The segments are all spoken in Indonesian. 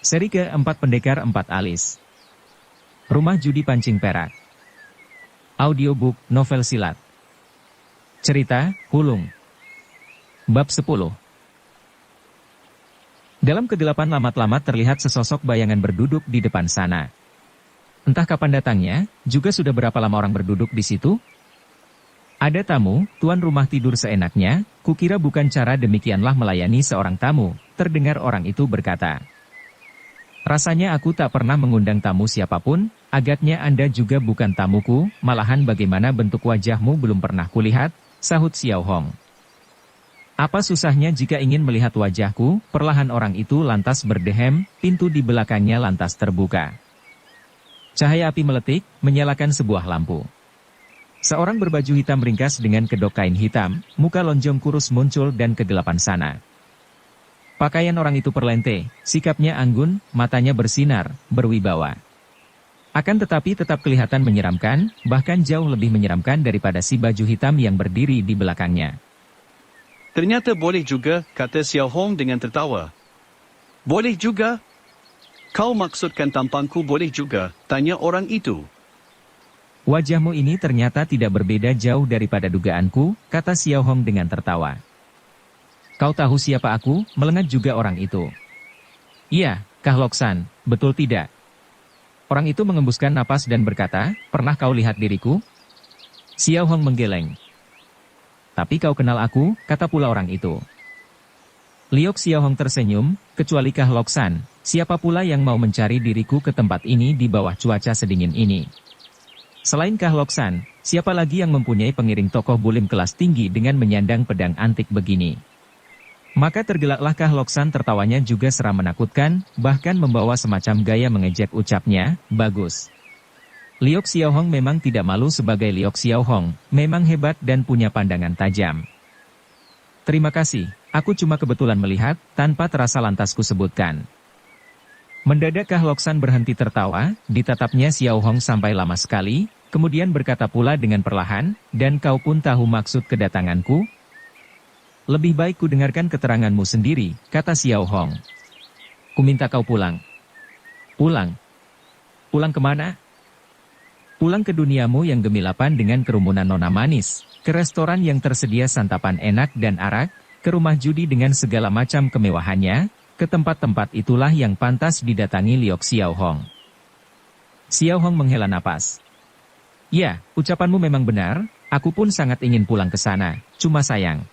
Seri ke-4 Pendekar 4 Alis. Rumah Judi Pancing Perak. Audiobook, novel silat. Cerita, Hulung. Bab 10. Dalam kegelapan lamat-lamat terlihat sesosok bayangan berduduk di depan sana. Entah kapan datangnya, juga sudah berapa lama orang berduduk di situ? Ada tamu, tuan rumah tidur seenaknya, kukira bukan cara demikianlah melayani seorang tamu, terdengar orang itu berkata. Rasanya aku tak pernah mengundang tamu siapapun, agaknya Anda juga bukan tamuku, malahan bagaimana bentuk wajahmu belum pernah kulihat, sahut Xiao Hong. Apa susahnya jika ingin melihat wajahku, perlahan orang itu lantas berdehem, pintu di belakangnya lantas terbuka. Cahaya api meletik, menyalakan sebuah lampu. Seorang berbaju hitam ringkas dengan kedok kain hitam, muka lonjong kurus muncul dan kegelapan sana. Pakaian orang itu perlente, sikapnya anggun, matanya bersinar, berwibawa. Akan tetapi tetap kelihatan menyeramkan, bahkan jauh lebih menyeramkan daripada si baju hitam yang berdiri di belakangnya. Ternyata boleh juga, kata Xiao Hong dengan tertawa. Boleh juga? Kau maksudkan tampangku boleh juga, tanya orang itu. Wajahmu ini ternyata tidak berbeda jauh daripada dugaanku, kata Xiao Hong dengan tertawa. Kau tahu siapa aku? Melengat juga orang itu. Iya, Kah Loksan, betul tidak? Orang itu mengembuskan napas dan berkata, pernah kau lihat diriku? Xiao Hong menggeleng. Tapi kau kenal aku, kata pula orang itu. Liok Xiao Hong tersenyum, kecuali Kah Loksan, siapa pula yang mau mencari diriku ke tempat ini di bawah cuaca sedingin ini? Selain Kah Loksan, siapa lagi yang mempunyai pengiring tokoh bulim kelas tinggi dengan menyandang pedang antik begini? Maka tergelaklah Kah Loksan, tertawanya juga seram menakutkan, bahkan membawa semacam gaya mengejek ucapnya, bagus. Liok Xiao Hong memang tidak malu sebagai Liok Xiao Hong, memang hebat dan punya pandangan tajam. Terima kasih, aku cuma kebetulan melihat, tanpa terasa lantas kusebutkan. Mendadak Kah Loksan berhenti tertawa, ditatapnya Xiao Hong sampai lama sekali, kemudian berkata pula dengan perlahan, dan kau pun tahu maksud kedatanganku? Lebih baik ku dengarkan keteranganmu sendiri, kata Xiao Hong. Ku minta kau pulang. Pulang? Pulang kemana? Pulang ke duniamu yang gemilapan dengan kerumunan nona manis, ke restoran yang tersedia santapan enak dan arak, ke rumah judi dengan segala macam kemewahannya, ke tempat-tempat itulah yang pantas didatangi Liok Xiao Hong. Xiao Hong menghela napas. Ya, ucapanmu memang benar, aku pun sangat ingin pulang ke sana, cuma sayang.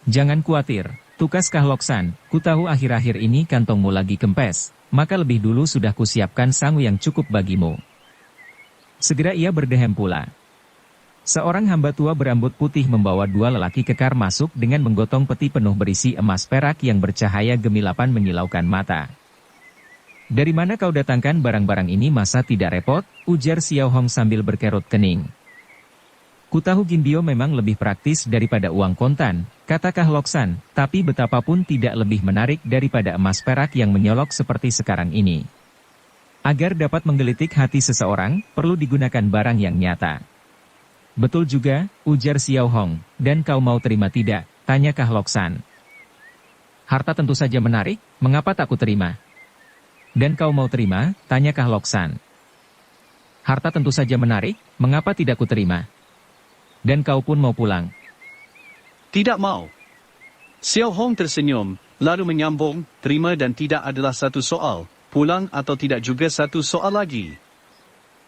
Jangan khawatir, tukas Kah Loksan, ku tahu akhir-akhir ini kantongmu lagi kempes, maka lebih dulu sudah kusiapkan sangu yang cukup bagimu. Segera ia berdehem pula. Seorang hamba tua berambut putih membawa dua lelaki kekar masuk dengan menggotong peti penuh berisi emas perak yang bercahaya gemilapan menyilaukan mata. Dari mana kau datangkan barang-barang ini masa tidak repot? Ujar Xiao Hong sambil berkerut kening. Ku tahu Ginbio memang lebih praktis daripada uang kontan, kata Kah Loksan, tapi betapapun tidak lebih menarik daripada emas perak yang menyolok seperti sekarang ini. Agar dapat menggelitik hati seseorang, perlu digunakan barang yang nyata. Betul juga, ujar Xiao Hong, dan kau mau terima tidak, tanya Kah Loksan. Harta tentu saja menarik, mengapa tak ku terima? Dan kau mau terima, tanya Kah Loksan. Harta tentu saja menarik, mengapa tidak ku terima? Dan kau pun mau pulang? Tidak mau. Xiao Hong tersenyum, lalu menyambung, terima dan tidak adalah satu soal, pulang atau tidak juga satu soal lagi.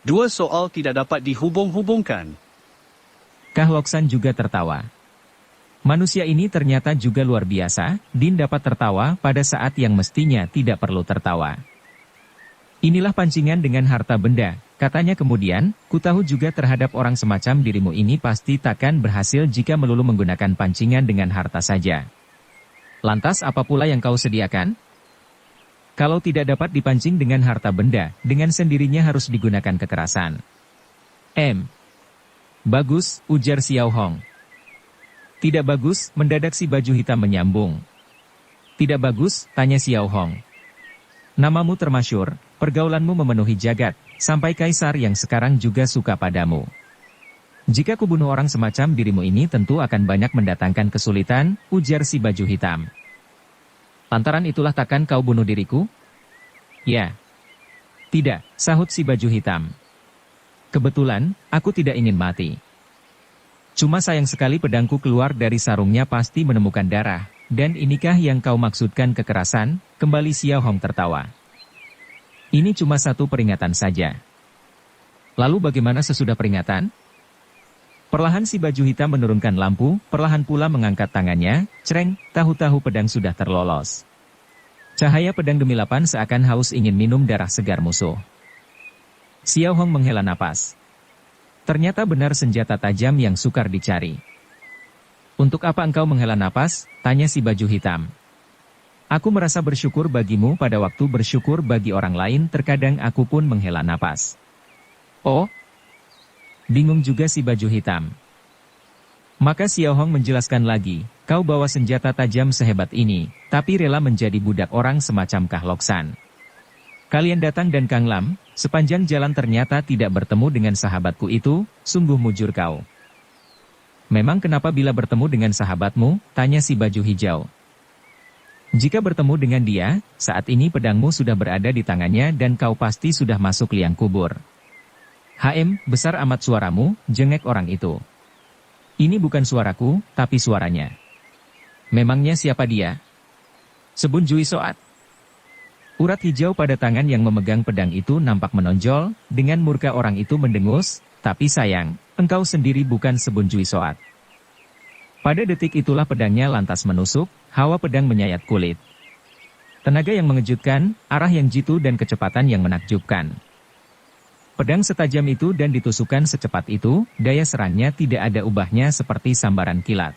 Dua soal tidak dapat dihubung-hubungkan. Kah Loksan juga tertawa. Manusia ini ternyata juga luar biasa, Din dapat tertawa pada saat yang mestinya tidak perlu tertawa. Inilah pancingan dengan harta benda, katanya kemudian, ku tahu juga terhadap orang semacam dirimu ini pasti takkan berhasil jika melulu menggunakan pancingan dengan harta saja. Lantas apa pula yang kau sediakan? Kalau tidak dapat dipancing dengan harta benda, dengan sendirinya harus digunakan kekerasan. Bagus, ujar Xiao Hong. Tidak bagus, mendadak si baju hitam menyambung. Tidak bagus, tanya Xiao Hong. Namamu termasyur, pergaulanmu memenuhi jagat, sampai kaisar yang sekarang juga suka padamu. Jika kubunuh orang semacam dirimu ini tentu akan banyak mendatangkan kesulitan, ujar si baju hitam. Lantaran itulah takkan kau bunuh diriku? Ya. Tidak, sahut si baju hitam. Kebetulan, aku tidak ingin mati. Cuma sayang sekali pedangku keluar dari sarungnya pasti menemukan darah. Dan inikah yang kau maksudkan kekerasan? Kembali Xiao Hong tertawa. Ini cuma satu peringatan saja. Lalu bagaimana sesudah peringatan? Perlahan si baju hitam menurunkan lampu, perlahan pula mengangkat tangannya, cereng, tahu-tahu pedang sudah terlolos. Cahaya pedang gemilapan seakan haus ingin minum darah segar musuh. Xiao Hong menghela napas. Ternyata benar senjata tajam yang sukar dicari. Untuk apa engkau menghela napas? Tanya si baju hitam. Aku merasa bersyukur bagimu pada waktu bersyukur bagi orang lain, terkadang aku pun menghela napas. Oh? Bingung juga si baju hitam. Maka Xiao Hong menjelaskan lagi, kau bawa senjata tajam sehebat ini, tapi rela menjadi budak orang semacam Kah Loksan. Kalian datang dan Kang Lam, sepanjang jalan ternyata tidak bertemu dengan sahabatku itu, sungguh mujur kau. Memang kenapa bila bertemu dengan sahabatmu? Tanya si baju hijau. Jika bertemu dengan dia, saat ini pedangmu sudah berada di tangannya dan kau pasti sudah masuk liang kubur. Besar amat suaramu, jengek orang itu. Ini bukan suaraku, tapi suaranya. Memangnya siapa dia? Sebun Jui Soat. Urat hijau pada tangan yang memegang pedang itu nampak menonjol, dengan murka orang itu mendengus, tapi sayang, engkau sendiri bukan Sebun Jui Soat. Pada detik itulah pedangnya lantas menusuk, hawa pedang menyayat kulit. Tenaga yang mengejutkan, arah yang jitu dan kecepatan yang menakjubkan. Pedang setajam itu dan ditusukkan secepat itu, daya serangnya tidak ada ubahnya seperti sambaran kilat.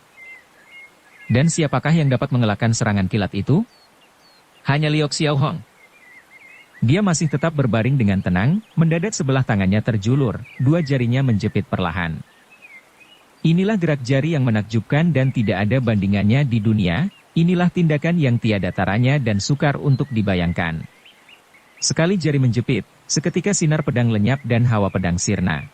Dan siapakah yang dapat mengelakkan serangan kilat itu? Hanya Liok Xiao Hong. Dia masih tetap berbaring dengan tenang, mendadak sebelah tangannya terjulur, dua jarinya menjepit perlahan. Inilah gerak jari yang menakjubkan dan tidak ada bandingannya di dunia, inilah tindakan yang tiada taranya dan sukar untuk dibayangkan. Sekali jari menjepit, seketika sinar pedang lenyap dan hawa pedang sirna.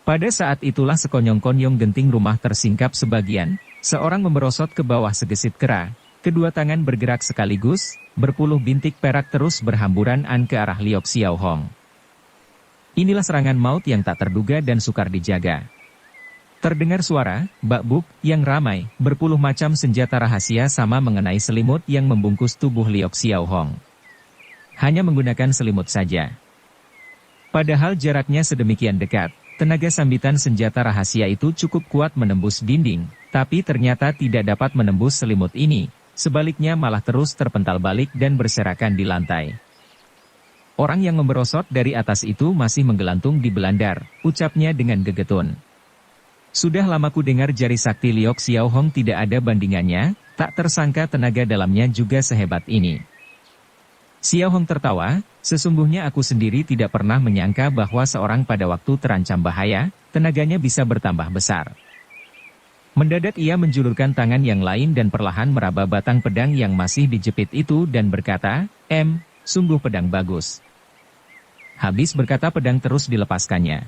Pada saat itulah sekonyong-konyong genting rumah tersingkap sebagian, seorang memerosot ke bawah segesit kera, kedua tangan bergerak sekaligus, berpuluh bintik perak terus berhamburan ke arah Liok Xiao Hong. Inilah serangan maut yang tak terduga dan sukar dijaga. Terdengar suara, bak-buk, yang ramai, berpuluh macam senjata rahasia sama mengenai selimut yang membungkus tubuh Liok Xiao Hong. Hanya menggunakan selimut saja. Padahal jaraknya sedemikian dekat, tenaga sambitan senjata rahasia itu cukup kuat menembus dinding, tapi ternyata tidak dapat menembus selimut ini, sebaliknya malah terus terpental balik dan berserakan di lantai. Orang yang memberosot dari atas itu masih menggelantung di belandar, ucapnya dengan gegetun. Sudah lama ku dengar jari sakti Liok Xiao Hong tidak ada bandingannya, tak tersangka tenaga dalamnya juga sehebat ini. Xiao Hong tertawa, sesungguhnya aku sendiri tidak pernah menyangka bahwa seorang pada waktu terancam bahaya, tenaganya bisa bertambah besar. Mendadak ia menjulurkan tangan yang lain dan perlahan meraba batang pedang yang masih dijepit itu dan berkata, sungguh pedang bagus. Habis berkata pedang terus dilepaskannya.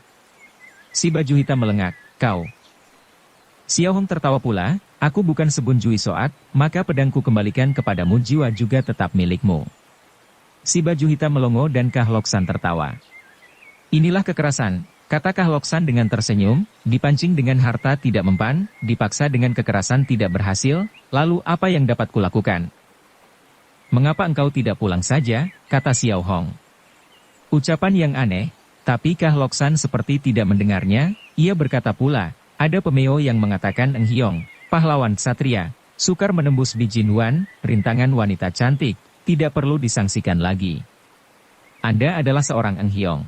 Si baju hitam melengak, kau. Xiao Hong tertawa pula, aku bukan Sebun Jui Soat, maka pedangku kembalikan kepadamu, jiwa juga tetap milikmu. Si baju hitam melongo dan Kah Loksan tertawa. Inilah kekerasan, kata Kah Loksan dengan tersenyum, dipancing dengan harta tidak mempan, dipaksa dengan kekerasan tidak berhasil, lalu apa yang dapat kulakukan? Mengapa engkau tidak pulang saja, kata Xiao Hong. Ucapan yang aneh, tapi Kah Loksan seperti tidak mendengarnya, ia berkata pula, ada pemeo yang mengatakan Eng Hiong, pahlawan ksatria, sukar menembus Bijin Wan, rintangan wanita cantik, tidak perlu disangsikan lagi. Anda adalah seorang Eng Hiong.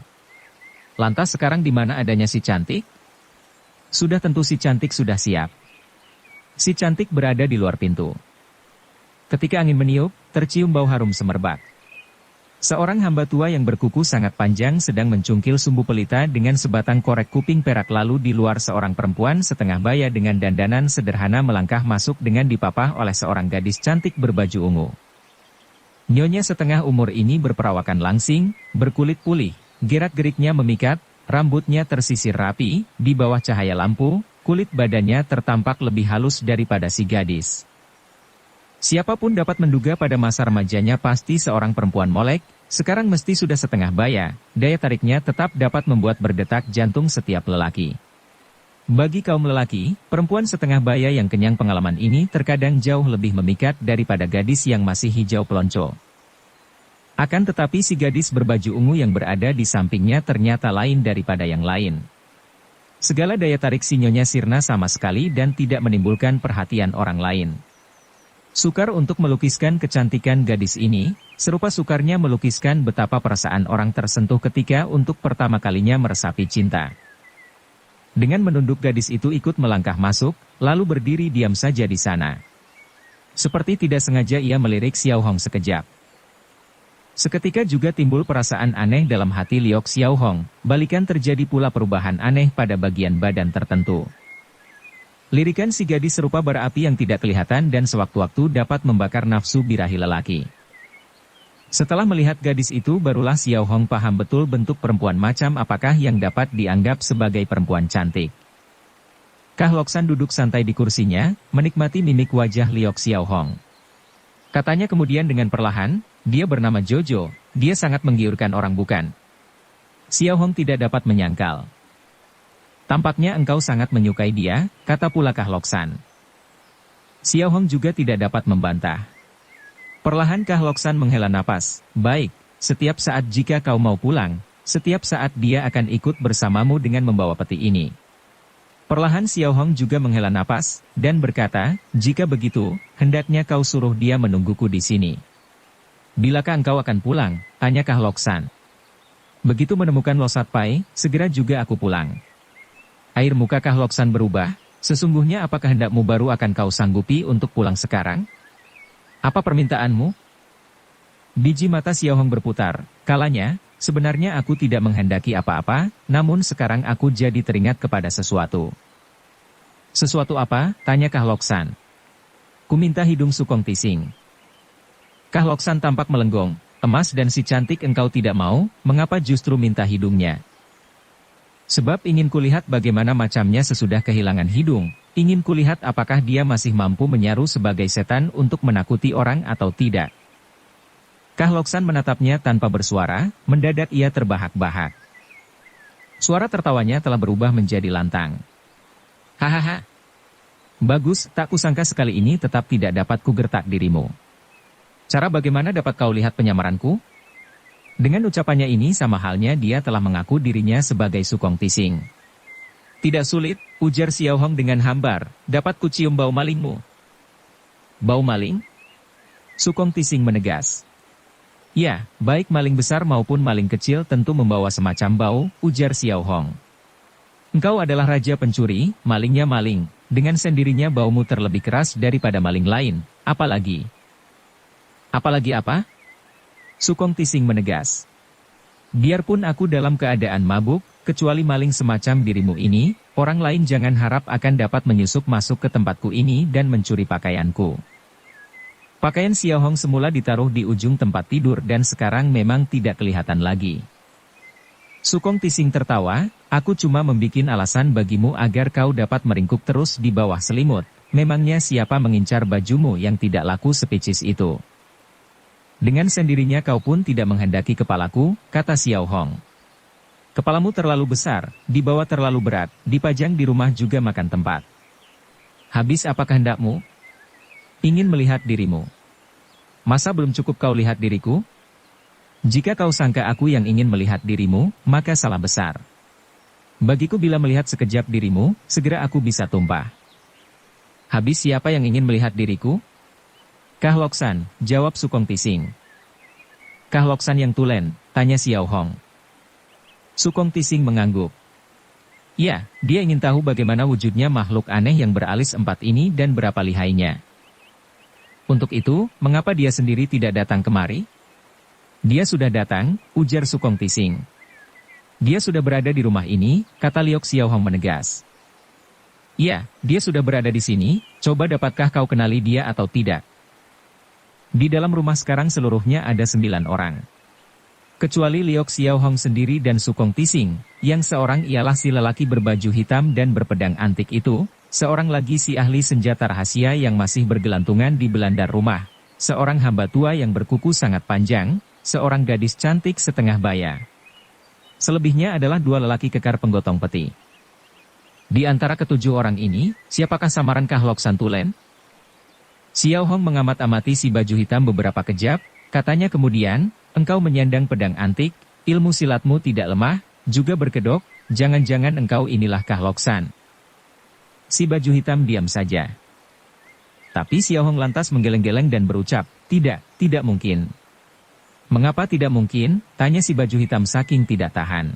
Lantas sekarang di mana adanya si cantik? Sudah tentu si cantik sudah siap. Si cantik berada di luar pintu. Ketika angin meniup, tercium bau harum semerbak. Seorang hamba tua yang berkuku sangat panjang sedang mencungkil sumbu pelita dengan sebatang korek kuping perak, lalu di luar seorang perempuan setengah baya dengan dandanan sederhana melangkah masuk dengan dipapah oleh seorang gadis cantik berbaju ungu. Nyonya setengah umur ini berperawakan langsing, berkulit pulih, gerak-geriknya memikat, rambutnya tersisir rapi, di bawah cahaya lampu, kulit badannya tertampak lebih halus daripada si gadis. Siapapun dapat menduga pada masa remajanya pasti seorang perempuan molek, Sekarang mesti sudah setengah baya, daya tariknya tetap dapat membuat berdetak jantung setiap lelaki. Bagi kaum lelaki, perempuan setengah baya yang kenyang pengalaman ini terkadang jauh lebih memikat daripada gadis yang masih hijau pelonco. Akan tetapi si gadis berbaju ungu yang berada di sampingnya ternyata lain daripada yang lain. Segala daya tarik si Nyonya Sirna sama sekali dan tidak menimbulkan perhatian orang lain. Sukar untuk melukiskan kecantikan gadis ini, serupa sukarnya melukiskan betapa perasaan orang tersentuh ketika untuk pertama kalinya meresapi cinta. Dengan menunduk gadis itu ikut melangkah masuk, lalu berdiri diam saja di sana. Seperti tidak sengaja ia melirik Xiao Hong sekejap. Seketika juga timbul perasaan aneh dalam hati Liok Xiao Hong, balikan terjadi pula perubahan aneh pada bagian badan tertentu. Lirikan si gadis serupa bara api yang tidak kelihatan dan sewaktu-waktu dapat membakar nafsu birahi lelaki. Setelah melihat gadis itu barulah Xiao Hong paham betul bentuk perempuan macam apakah yang dapat dianggap sebagai perempuan cantik. Kah Loksan duduk santai di kursinya, menikmati mimik wajah Liok Xiao Hong. Katanya kemudian dengan perlahan, dia bernama Jojo, dia sangat menggiurkan orang bukan? Xiao Hong tidak dapat menyangkal. Tampaknya engkau sangat menyukai dia, kata pula Kah Loksan. Xiao Hong juga tidak dapat membantah. Perlahan Kah Loksan menghela napas, baik, setiap saat jika kau mau pulang, setiap saat dia akan ikut bersamamu dengan membawa peti ini. Perlahan Xiao Hong juga menghela napas, dan berkata, jika begitu, hendaknya kau suruh dia menungguku di sini. Bilakah engkau akan pulang, tanya Kah Loksan. Begitu menemukan Losat Pai, segera juga aku pulang. Air muka Kah Loksan berubah, sesungguhnya apakah hendakmu baru akan kau sanggupi untuk pulang sekarang? Apa permintaanmu? Biji mata Xiao Hong berputar, kalanya, sebenarnya aku tidak menghendaki apa-apa, namun sekarang aku jadi teringat kepada sesuatu. Sesuatu apa? Tanya Kah Loksan. Ku minta hidung Sukong Tising. Kah Loksan tampak melenggong, emas dan si cantik engkau tidak mau, mengapa justru minta hidungnya? Sebab ingin kulihat bagaimana macamnya sesudah kehilangan hidung, ingin kulihat apakah dia masih mampu menyaru sebagai setan untuk menakuti orang atau tidak. Kah Loksan menatapnya tanpa bersuara, mendadak ia terbahak-bahak. Suara tertawanya telah berubah menjadi lantang. Hahaha. Bagus, tak kusangka sekali ini tetap tidak dapat kugertak dirimu. Cara bagaimana dapat kau lihat penyamaranku? Dengan ucapannya ini sama halnya dia telah mengaku dirinya sebagai Sukong Tising. Tidak sulit, ujar Xiao Hong dengan hambar, dapat kucium bau malingmu. Bau maling? Sukong Tising menegas. Ya, baik maling besar maupun maling kecil tentu membawa semacam bau, ujar Xiao Hong. Engkau adalah raja pencuri, malingnya maling, dengan sendirinya baumu terlebih keras daripada maling lain, apalagi? Apalagi apa? Sukong Tising menegas. Biarpun aku dalam keadaan mabuk, kecuali maling semacam dirimu ini, orang lain jangan harap akan dapat menyusup masuk ke tempatku ini dan mencuri pakaianku. Pakaian Xiao Hong semula ditaruh di ujung tempat tidur dan sekarang memang tidak kelihatan lagi. Sukong Tising tertawa, aku cuma membikin alasan bagimu agar kau dapat meringkuk terus di bawah selimut. Memangnya siapa mengincar bajumu yang tidak laku sepicis itu? Dengan sendirinya kau pun tidak menghendaki kepalaku, kata Xiao Hong. Kepalamu terlalu besar, dibawa terlalu berat, dipajang di rumah juga makan tempat. Habis apa kehendakmu? Ingin melihat dirimu. Masa belum cukup kau lihat diriku? Jika kau sangka aku yang ingin melihat dirimu, maka salah besar. Bagiku bila melihat sekejap dirimu, segera aku bisa tumpah. Habis siapa yang ingin melihat diriku? Kah Loksan, jawab Sukong Tising. Kah Loksan yang tulen, tanya Xiao Hong. Sukong Tising mengangguk. Ya, dia ingin tahu bagaimana wujudnya makhluk aneh yang beralis 4 ini dan berapa lihainya. Untuk itu, mengapa dia sendiri tidak datang kemari? Dia sudah datang, ujar Sukong Tising. Dia sudah berada di rumah ini, kata Liok Xiao Hong menegas. Ya, dia sudah berada di sini, coba dapatkah kau kenali dia atau tidak? Di dalam rumah sekarang seluruhnya ada 9 orang. Kecuali Liok Xiao Hong sendiri dan Sukong Tising, yang seorang ialah si lelaki berbaju hitam dan berpedang antik itu, seorang lagi si ahli senjata rahasia yang masih bergelantungan di belandar rumah, seorang hamba tua yang berkuku sangat panjang, seorang gadis cantik setengah baya. Selebihnya adalah dua lelaki kekar penggotong peti. Di antara ketujuh orang ini, siapakah samaran Kahlok Santulen? Xiao Hong mengamat-amati si baju hitam beberapa kejap, katanya kemudian, engkau menyandang pedang antik, ilmu silatmu tidak lemah, juga berkedok, jangan-jangan engkau inilah Kahlok San. Si baju hitam diam saja. Tapi Xiao Hong lantas menggeleng-geleng dan berucap, tidak mungkin. Mengapa tidak mungkin? Tanya si baju hitam saking tidak tahan.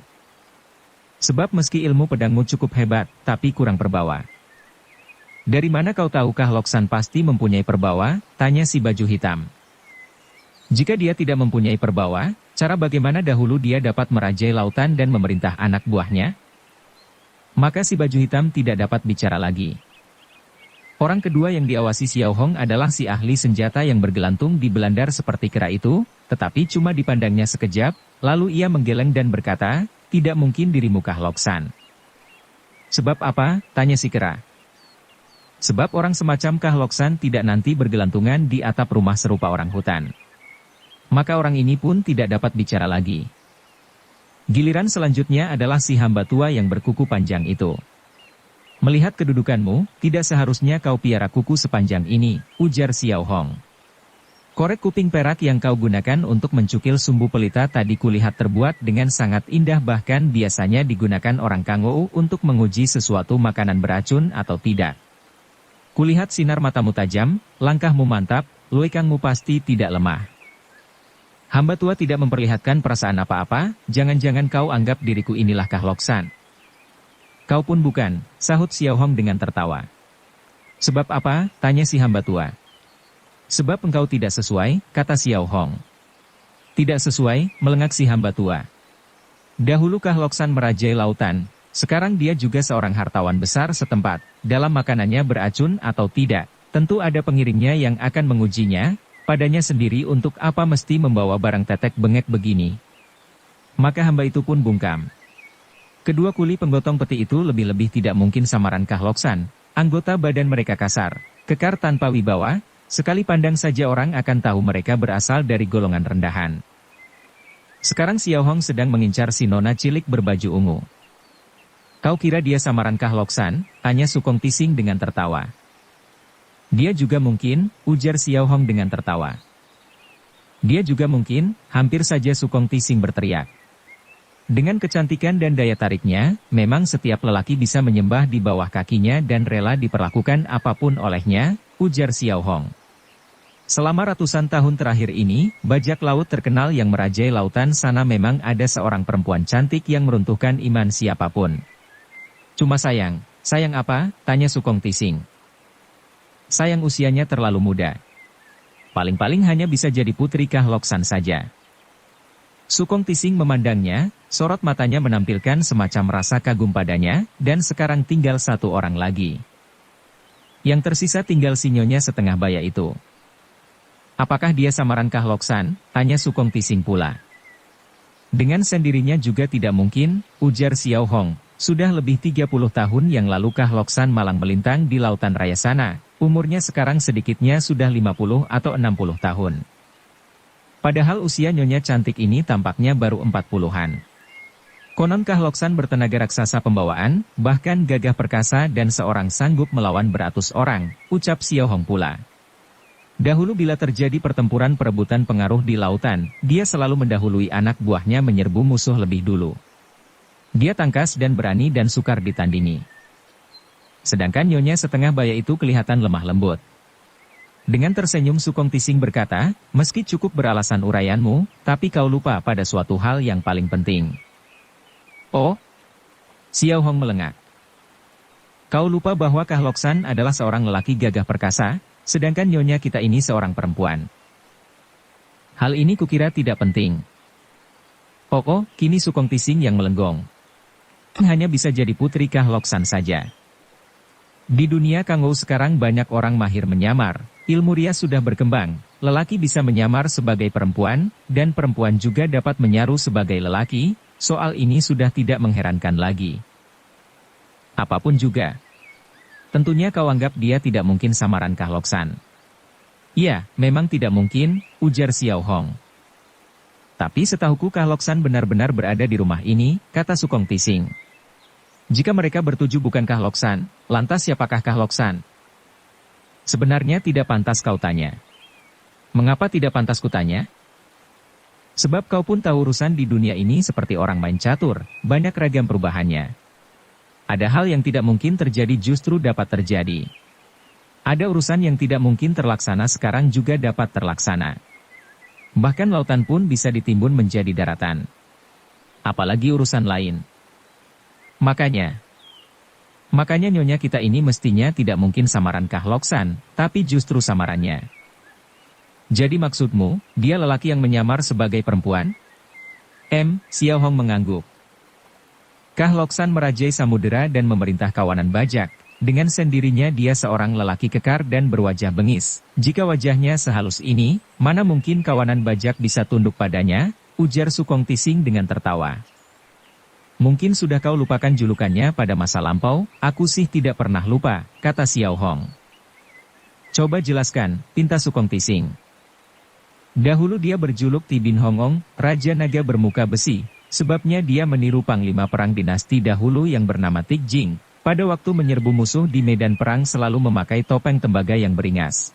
Sebab meski ilmu pedangmu cukup hebat, tapi kurang perbawa. Dari mana kau tahu Kahlok San pasti mempunyai perbawa? Tanya si baju hitam. Jika dia tidak mempunyai perbawa, cara bagaimana dahulu dia dapat merajai lautan dan memerintah anak buahnya? Maka si baju hitam tidak dapat bicara lagi. Orang kedua yang diawasi Xiao Hong adalah si ahli senjata yang bergelantung di belandar seperti kera itu, tetapi cuma dipandangnya sekejap, lalu ia menggeleng dan berkata, tidak mungkin dirimu Kahlok San. Sebab apa? Tanya si kera. Sebab orang semacam Kahlok San tidak nanti bergelantungan di atap rumah serupa orang hutan. Maka orang ini pun tidak dapat bicara lagi. Giliran selanjutnya adalah si hamba tua yang berkuku panjang itu. Melihat kedudukanmu, tidak seharusnya kau piara kuku sepanjang ini, ujar Xiao Hong. Korek kuping perak yang kau gunakan untuk mencukil sumbu pelita tadi kulihat terbuat dengan sangat indah, bahkan biasanya digunakan orang Kangou untuk menguji sesuatu makanan beracun atau tidak. Kulihat sinar matamu tajam, langkahmu mantap, luekangmu pasti tidak lemah. Hamba tua tidak memperlihatkan perasaan apa-apa, jangan-jangan kau anggap diriku inilah Kahlok San. Kau pun bukan, sahut Xiao Hong dengan tertawa. Sebab apa? Tanya si hamba tua. Sebab engkau tidak sesuai, kata Xiao Hong. Tidak sesuai, melengak si hamba tua. Dahulu Kahlok San merajai lautan, sekarang dia juga seorang hartawan besar setempat, dalam makanannya beracun atau tidak, tentu ada pengiringnya yang akan mengujinya, padanya sendiri untuk apa mesti membawa barang tetek bengek begini. Maka hamba itu pun bungkam. Kedua kuli penggotong peti itu lebih-lebih tidak mungkin samaran Kahlok San, anggota badan mereka kasar, kekar tanpa wibawa, sekali pandang saja orang akan tahu mereka berasal dari golongan rendahan. Sekarang Xiao Hong sedang mengincar si nona cilik berbaju ungu. Kau kira dia samaran Kahlok San? Tanya Sukong Tising dengan tertawa. Dia juga mungkin, ujar Xiao Hong dengan tertawa. Dia juga mungkin, hampir saja Sukong Tising berteriak. Dengan kecantikan dan daya tariknya, memang setiap lelaki bisa menyembah di bawah kakinya dan rela diperlakukan apapun olehnya, ujar Xiao Hong. Selama ratusan tahun terakhir ini, bajak laut terkenal yang merajai lautan sana memang ada seorang perempuan cantik yang meruntuhkan iman siapapun. Cuma sayang apa? Tanya Sukong Tising. Sayang usianya terlalu muda. Paling-paling hanya bisa jadi putri Kahlok San saja. Sukong Tising memandangnya, sorot matanya menampilkan semacam rasa kagum padanya, dan sekarang tinggal satu orang lagi. Yang tersisa tinggal si nyonya setengah baya itu. Apakah dia samaran Kahlok San? Tanya Sukong Tising pula. Dengan sendirinya juga tidak mungkin, ujar Xiao Hong. Sudah lebih 30 tahun yang lalu Kahlok San malang melintang di lautan raya sana, umurnya sekarang sedikitnya sudah 50 atau 60 tahun. Padahal usia nyonya cantik ini tampaknya baru 40-an. Konon Kahlok San bertenaga raksasa pembawaan, bahkan gagah perkasa dan seorang sanggup melawan beratus orang, ucap Xiao Hong pula. Dahulu bila terjadi pertempuran perebutan pengaruh di lautan, dia selalu mendahului anak buahnya menyerbu musuh lebih dulu. Dia tangkas dan berani dan sukar ditandingi. Sedangkan nyonya setengah baya itu kelihatan lemah lembut. Dengan tersenyum Sukong Tising berkata, meski cukup beralasan uraianmu, tapi kau lupa pada suatu hal yang paling penting. Oh? Xiao Hong melengak. Kau lupa bahwa Kahlok San adalah seorang lelaki gagah perkasa, sedangkan nyonya kita ini seorang perempuan. Hal ini kukira tidak penting. Oh, kini Sukong Tising yang melenggong. Hanya bisa jadi putri Kahlok San saja. Di dunia Kangou sekarang banyak orang mahir menyamar, ilmu rias sudah berkembang, lelaki bisa menyamar sebagai perempuan, dan perempuan juga dapat menyaru sebagai lelaki, soal ini sudah tidak mengherankan lagi. Apapun juga. Tentunya kau anggap dia tidak mungkin samaran Kahlok San. Iya, memang tidak mungkin, ujar Xiao Hong. Tapi setahuku Kah Loksan benar-benar berada di rumah ini, kata Sukong Tising. Jika mereka bertuju bukan Kah Loksan, lantas siapakah Kah Loksan? Sebenarnya tidak pantas kau tanya. Mengapa tidak pantas kutanya? Sebab kau pun tahu urusan di dunia ini seperti orang main catur, banyak ragam perubahannya. Ada hal yang tidak mungkin terjadi justru dapat terjadi. Ada urusan yang tidak mungkin terlaksana sekarang juga dapat terlaksana. Bahkan lautan pun bisa ditimbun menjadi daratan. Apalagi urusan lain. Makanya nyonya kita ini mestinya tidak mungkin samaran Kah Loksan, tapi justru samarannya. Jadi maksudmu, dia lelaki yang menyamar sebagai perempuan? Xiao Hong mengangguk. Kah Loksan merajai samudera dan memerintah kawanan bajak. Dengan sendirinya dia seorang lelaki kekar dan berwajah bengis. Jika wajahnya sehalus ini, mana mungkin kawanan bajak bisa tunduk padanya, ujar Sukong Tising dengan tertawa. Mungkin sudah kau lupakan julukannya pada masa lampau, aku sih tidak pernah lupa, kata Xiao Hong. Coba jelaskan, pinta Sukong Tising. Dahulu dia berjuluk Tibin Hongong, Raja Naga bermuka besi, sebabnya dia meniru panglima perang dinasti dahulu yang bernama Tik Jing. Pada waktu menyerbu musuh di medan perang selalu memakai topeng tembaga yang beringas.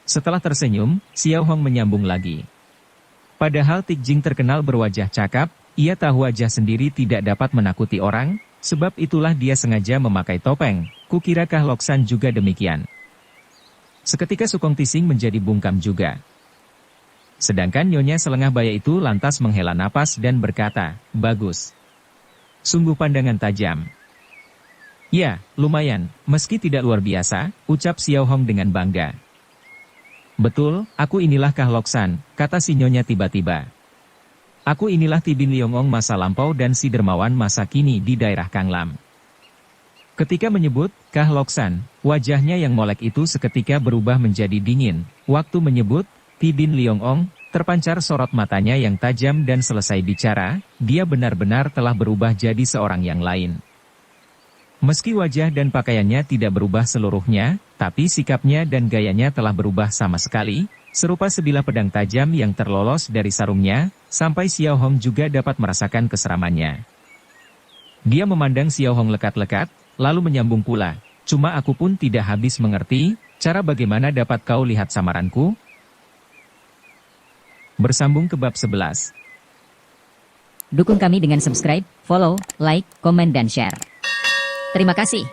Setelah tersenyum, Xiao Hong menyambung lagi. Padahal Tik Jing terkenal berwajah cakap, ia tahu wajah sendiri tidak dapat menakuti orang, sebab itulah dia sengaja memakai topeng. Kukira Kah Loksan juga demikian. Seketika Sukong Tising menjadi bungkam juga. Sedangkan Nyonya Selengah Baya itu lantas menghela napas dan berkata, bagus. Sungguh pandangan tajam. Ya, lumayan, meski tidak luar biasa, ucap Xiao Hong dengan bangga. Betul, aku inilah Kah Loksan, kata si Nyonya tiba-tiba. Aku inilah Tibin Liongong masa lampau dan si dermawan masa kini di daerah Kanglam. Ketika menyebut Kah Loksan, wajahnya yang molek itu seketika berubah menjadi dingin. Waktu menyebut Tibin Liongong, terpancar sorot matanya yang tajam dan selesai bicara, dia benar-benar telah berubah jadi seorang yang lain. Meski wajah dan pakaiannya tidak berubah seluruhnya, tapi sikapnya dan gayanya telah berubah sama sekali, serupa sebilah pedang tajam yang terlolos dari sarungnya, sampai Xiao Hong juga dapat merasakan keseramannya. Dia memandang Xiao Hong lekat-lekat, lalu menyambung pula, cuma aku pun tidak habis mengerti, cara bagaimana dapat kau lihat samaranku? Bersambung ke bab 11. Dukung kami dengan subscribe, follow, like, komen dan share. Terima kasih.